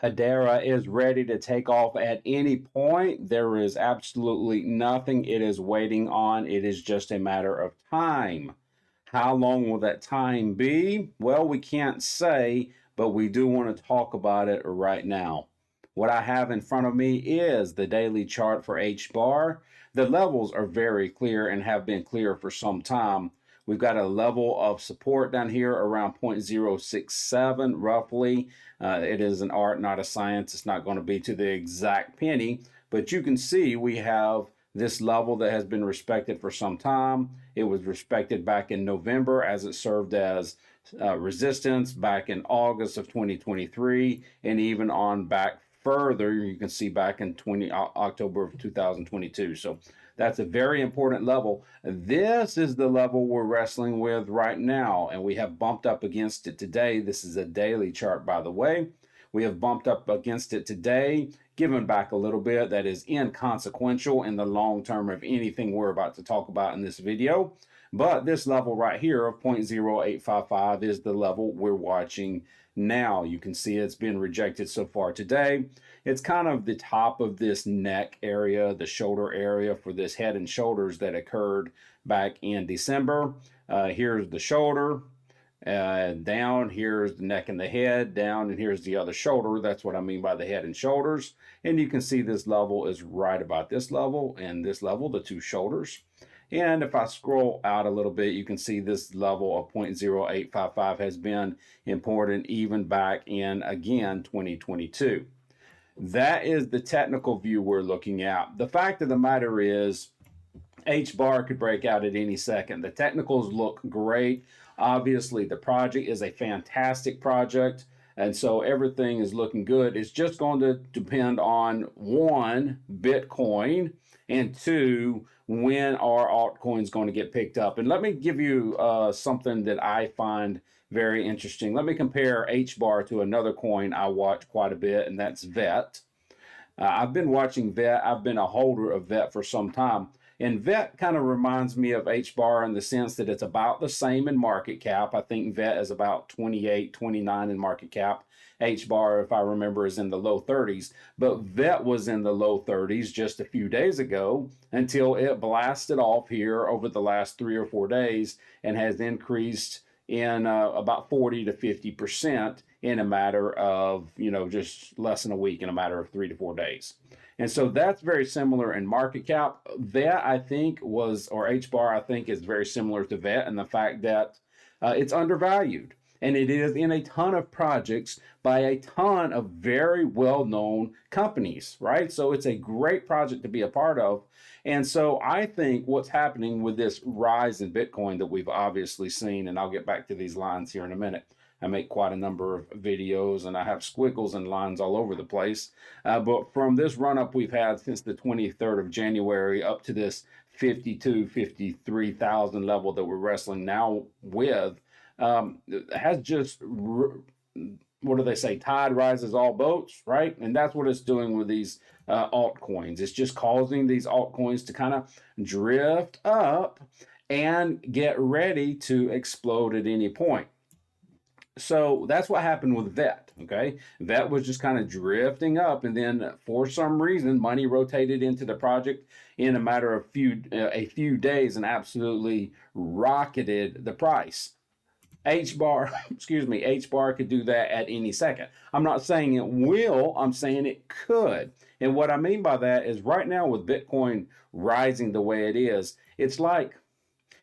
Hedera is ready to take off at any point. There is absolutely nothing it is waiting on. It is just a matter of time. How long will that time be? Well, we can't say, but we do want to talk about it right now. What I have in front of me is the daily chart for HBAR. The levels are very clear and have been clear for some time. We've got a level of support down here around 0.067 roughly. It is an art, not a science. It's not going to be to the exact penny, but you can see we have this level that has been respected for some time. It was respected back in November as it served as resistance back in August of 2023, and even on back further, you can see back in October of 2022. So that's a very important level. This is the level we're wrestling with right now, and we have bumped up against it today. This is a daily chart, by the way. We have bumped up against it today, given back a little bit. That is inconsequential in the long term of anything we're about to talk about in this video. But this level right here of 0.0855 is the level we're watching now. You can see it's been rejected so far today. It's kind of the top of this neck area, the shoulder area for this head and shoulders that occurred back in December. Here's the shoulder. Down, here's the neck and the head, down, and here's the other shoulder. That's what I mean by the head and shoulders. And you can see this level is right about this level and this level, the two shoulders. And if I scroll out a little bit, you can see this level of 0.0855 has been important even back in, again, 2022. That is the technical view we're looking at. The fact of the matter is, HBAR could break out at any second. The technicals look great. Obviously, the project is a fantastic project, and so everything is looking good. It's just going to depend on, one, Bitcoin, and two, when are altcoins going to get picked up. And let me give you something that I find very interesting. Let me compare HBAR to another coin I watch quite a bit, and that's VET. I've been watching VET. I've been a holder of VET for some time. And VET kind of reminds me of HBAR in the sense that it's about the same in market cap. I think VET is about 28, 29 in market cap. HBAR, if I remember, is in the low 30s. But VET was in the low 30s just a few days ago until it blasted off here over the last 3 or 4 days and has increased in about 40 to 50% in a matter of, just less than a week, in a matter of 3 to 4 days. And so that's very similar in market cap. VET, I think, or HBAR, I think, is very similar to VET in the fact that it's undervalued. And it is in a ton of projects by a ton of very well-known companies, right? So it's a great project to be a part of. And so I think what's happening with this rise in Bitcoin that we've obviously seen, and I'll get back to these lines here in a minute. I make quite a number of videos and I have squiggles and lines all over the place. But from this run up we've had since the 23rd of January up to this 53,000 level that we're wrestling now with, has just, what do they say? Tide rises all boats, right? And that's what it's doing with these altcoins. It's just causing these altcoins to kind of drift up and get ready to explode at any point. So that's what happened with VET, okay? VET was just kind of drifting up, and then for some reason, money rotated into the project in a matter of a few days and absolutely rocketed the price. HBAR, HBAR could do that at any second. I'm not saying it will, I'm saying it could. And what I mean by that is right now with Bitcoin rising the way it is, it's like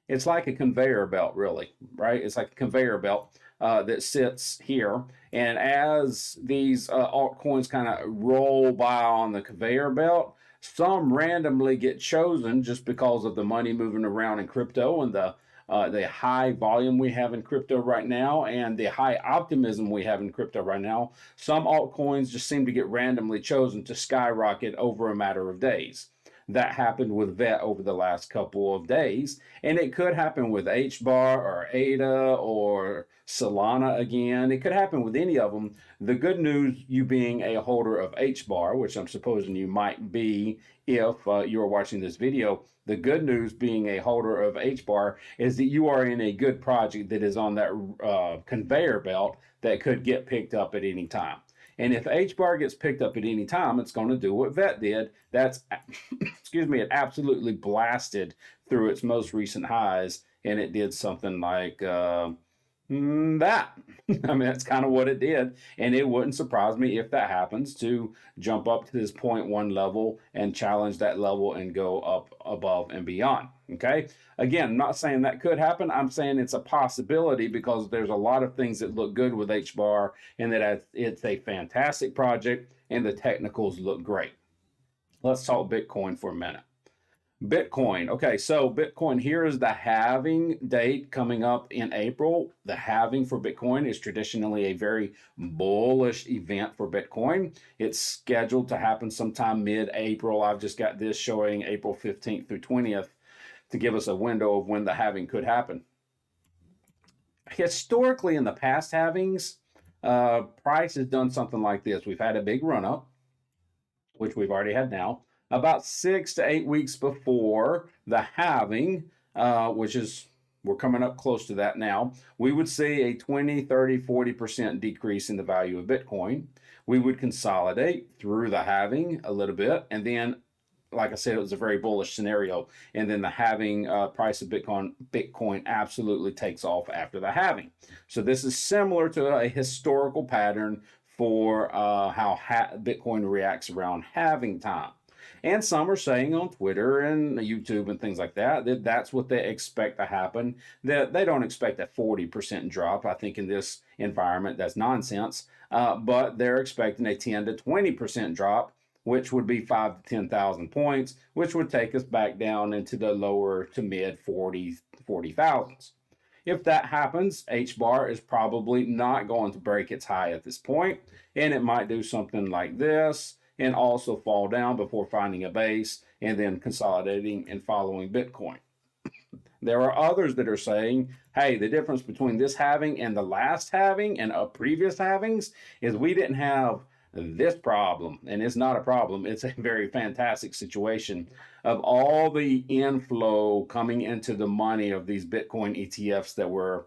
a conveyor belt, really, right? It's like a conveyor belt that sits here. And as these altcoins kind of roll by on the conveyor belt, some randomly get chosen just because of the money moving around in crypto and the high volume we have in crypto right now and the high optimism we have in crypto right now. Some altcoins just seem to get randomly chosen to skyrocket over a matter of days. That happened with VET over the last couple of days, and it could happen with HBAR or ADA or Solana again. It could happen with any of them. The good news, you being a holder of HBAR, which I'm supposing you might be if you're watching this video, the good news being a holder of HBAR is that you are in a good project that is on that conveyor belt that could get picked up at any time. And if HBAR gets picked up at any time, it's going to do what VET did. That's, excuse me, it absolutely blasted through its most recent highs, and it did something like that. I mean, that's kind of what it did. And it wouldn't surprise me if that happens to jump up to this 0.1 level and challenge that level and go up above and beyond. Okay. Again, I'm not saying that could happen. I'm saying it's a possibility because there's a lot of things that look good with HBAR and that it's a fantastic project and the technicals look great. Let's talk Bitcoin for a minute. Bitcoin. Okay, so Bitcoin, here is the halving date coming up in April. The halving for Bitcoin is traditionally a very bullish event for Bitcoin. It's scheduled to happen sometime mid-April. I've just got this showing April 15th through 20th to give us a window of when the halving could happen. Historically, in the past halvings, price has done something like this. We've had a big run-up, which we've already had now. About 6 to 8 weeks before the halving, which is, we're coming up close to that now, we would see a 20, 30, 40% decrease in the value of Bitcoin. We would consolidate through the halving a little bit, and then, like I said, it was a very bullish scenario. And then the halving price of Bitcoin absolutely takes off after the halving. So this is similar to a historical pattern for how Bitcoin reacts around halving time. And some are saying on Twitter and YouTube and things like that, that that's what they expect to happen, that they don't expect a 40% drop. I think in this environment, that's nonsense. But they're expecting a 10 to 20% drop, which would be 5 to 10,000 points, which would take us back down into the lower to mid 40,000s. If that happens, HBAR is probably not going to break its high at this point, and it might do something like this and also fall down before finding a base and then consolidating and following Bitcoin. There are others that are saying, hey, the difference between this halving and the last halving and previous halvings is we didn't have this problem. And it's not a problem. It's a very fantastic situation of all the inflow coming into the money of these Bitcoin ETFs that were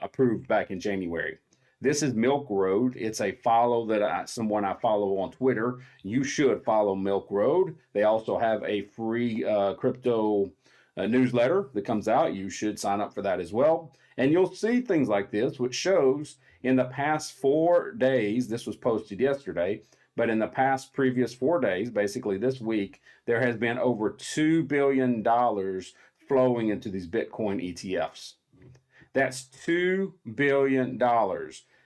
approved back in January. This is Milk Road. It's a follow that someone I follow on Twitter. You should follow Milk Road. They also have a free crypto newsletter that comes out. You should sign up for that as well. And you'll see things like this, which shows in the past 4 days, this was posted yesterday, but in the past previous 4 days, basically this week, there has been over $2 billion flowing into these Bitcoin ETFs. That's $2 billion.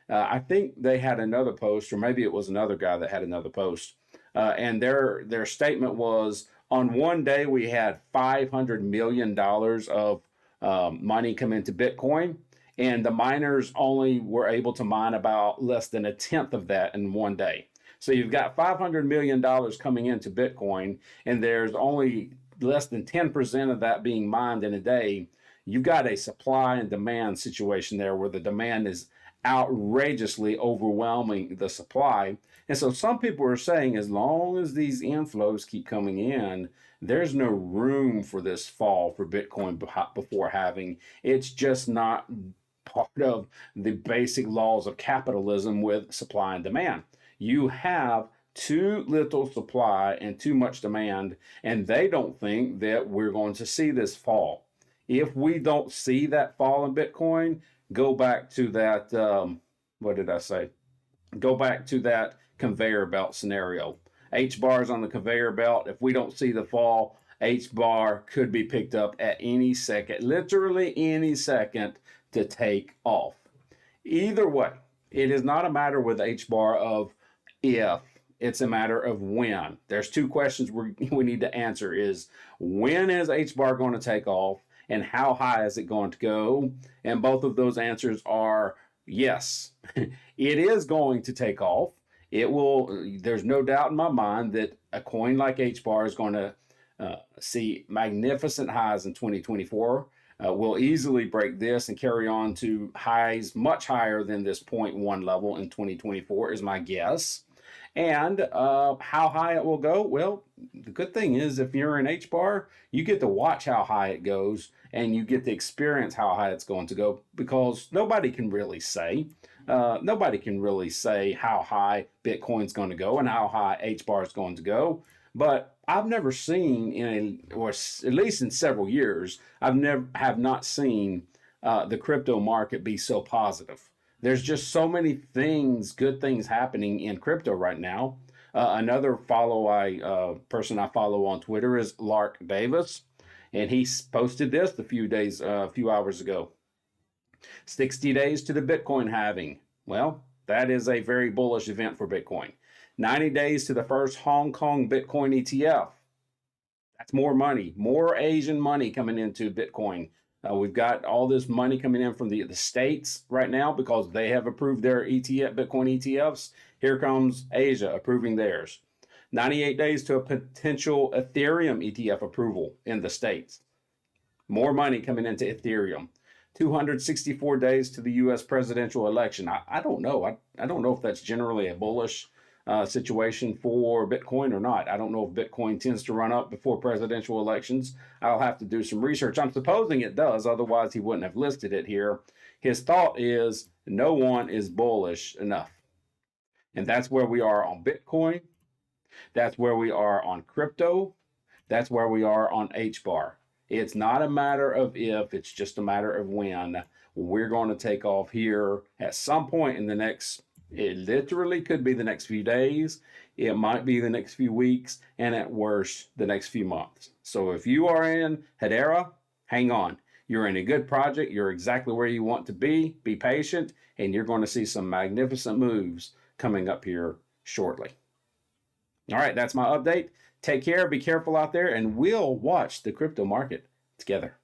I think they had another post, or maybe it was another guy that had another post, and their statement was, on one day we had $500 million of money come into Bitcoin, and the miners only were able to mine about less than 1/10 of that in one day. So you've got $500 million coming into Bitcoin, and there's only less than 10% of that being mined in a day. You've got a supply and demand situation there where the demand is outrageously overwhelming the supply. And so some people are saying as long as these inflows keep coming in, there's no room for this fall for Bitcoin before halving. It's just not part of the basic laws of capitalism with supply and demand. You have too little supply and too much demand, and they don't think that we're going to see this fall. If we don't see that fall in Bitcoin, go back to that, what did I say? Go back to that conveyor belt scenario. HBAR is on the conveyor belt. If we don't see the fall, HBAR could be picked up at any second, literally any second, to take off. Either way, it is not a matter with HBAR of if, it's a matter of when. There's two questions we need to answer is, when is HBAR going to take off? And how high is it going to go? And both of those answers are yes. It is going to take off. It will. There's no doubt in my mind that a coin like HBAR is going to see magnificent highs in 2024. We'll easily break this and carry on to highs much higher than this 0.1 level in 2024 is my guess. And how high it will go? Well, the good thing is if you're in HBAR, you get to watch how high it goes and you get to experience how high it's going to go because nobody can really say. nobody can really say how high Bitcoin's going to go and how high HBAR is going to go. But I've never seen or at least in several years, have not seen the crypto market be so positive. There's just so many things, good things happening in crypto right now. Another person I follow on Twitter is Lark Davis, and he posted this a few hours ago. 60 days to the Bitcoin halving. Well, that is a very bullish event for Bitcoin. 90 days to the first Hong Kong Bitcoin ETF. That's more money, more Asian money coming into Bitcoin. We've got all this money coming in from the States right now because they have approved their Bitcoin ETFs. Here comes Asia approving theirs. 98 days to a potential Ethereum ETF approval in the States. More money coming into Ethereum. 264 days to the U.S. presidential election. I don't know. I don't know if that's generally a bullish situation for Bitcoin or not. I don't know if Bitcoin tends to run up before presidential elections. I'll have to do some research. I'm supposing it does, otherwise he wouldn't have listed it here. His thought is no one is bullish enough. And that's where we are on Bitcoin. That's where we are on crypto. That's where we are on HBAR. It's not a matter of if, it's just a matter of when. We're going to take off here at some point in the next, it literally could be the next few days. It might be the next few weeks, and at worst, the next few months. So if you are in Hedera, hang on. You're in a good project. You're exactly where you want to be. Be patient, and you're going to see some magnificent moves coming up here shortly. All right, that's my update. Take care, be careful out there, and we'll watch the crypto market together.